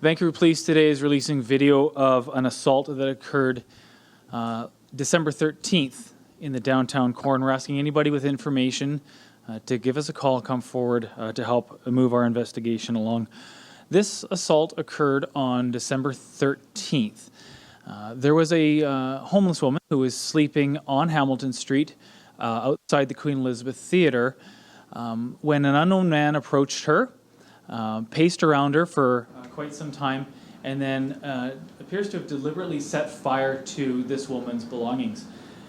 Vancouver Police today is releasing video of an assault that occurred December 13th in the downtown core. And we're asking anybody with information to give us a call, come forward to help move our investigation along. This assault occurred on December 13th. There was a homeless woman who was sleeping on Hamilton Street outside the Queen Elizabeth Theatre when an unknown man approached her, paced around her for quite some time, and then appears to have deliberately set fire to this woman's belongings.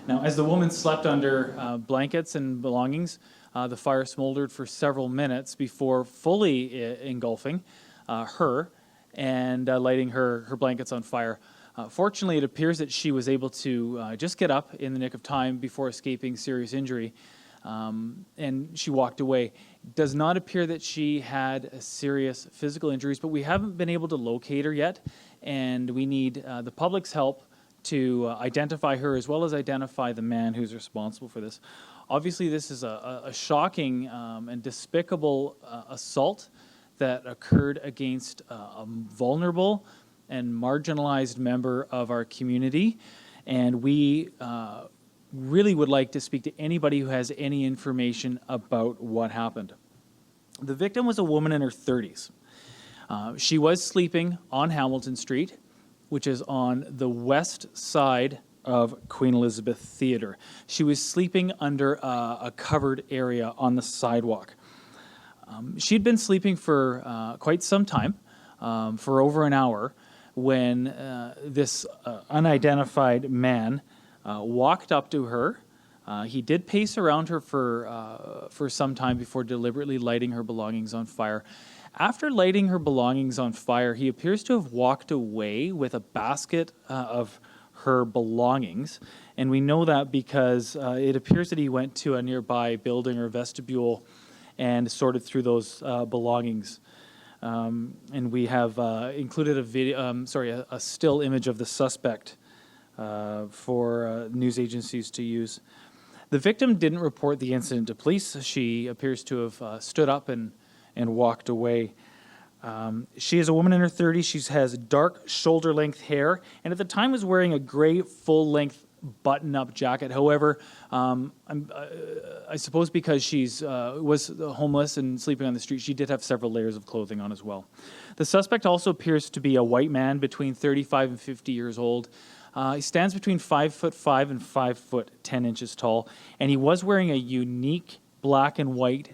Now, as the woman slept under blankets and belongings, the fire smoldered for several minutes before fully engulfing her and lighting her blankets on fire. Fortunately, it appears that she was able to just get up in the nick of time before escaping serious injury, and she walked away. Does not appear that she had serious physical injuries, but we haven't been able to locate her yet, and we need the public's help to identify her as well as identify the man who's responsible for this. Obviously, this is a shocking and despicable assault that occurred against a vulnerable and marginalized member of our community, and we really would like to speak to anybody who has any information about what happened. The victim was a woman in her 30s. She was sleeping on Hamilton Street, which is on the west side of Queen Elizabeth Theatre. She was sleeping under a covered area on the sidewalk. She'd been sleeping for quite some time, for over an hour, when this unidentified man walked up to her. He did pace around her for some time before deliberately lighting her belongings on fire. After lighting her belongings on fire, he appears to have walked away with a basket of her belongings. And we know that because it appears that he went to a nearby building or vestibule and sorted through those belongings. And we have included a still image of the suspect for news agencies to use. The victim didn't report the incident to police. She appears to have stood up and walked away. She is a woman in her 30s. She has dark shoulder-length hair, and at the time was wearing a gray full-length button-up jacket. However, I suppose because she's was homeless and sleeping on the street, she did have several layers of clothing on as well. The suspect also appears to be a white man between 35 and 50 years old. He stands between 5'5" and 5'10" tall, and he was wearing a unique black and white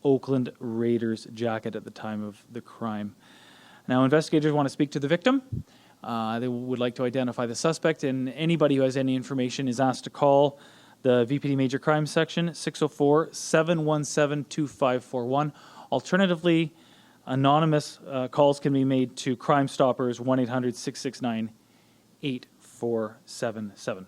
Oakland Raiders jacket at the time of the crime. Now, investigators want to speak to the victim. They would like to identify the suspect, and anybody who has any information is asked to call the VPD Major Crimes Section, 604-717-2541. Alternatively, anonymous calls can be made to Crime Stoppers, 1-800-669-8477.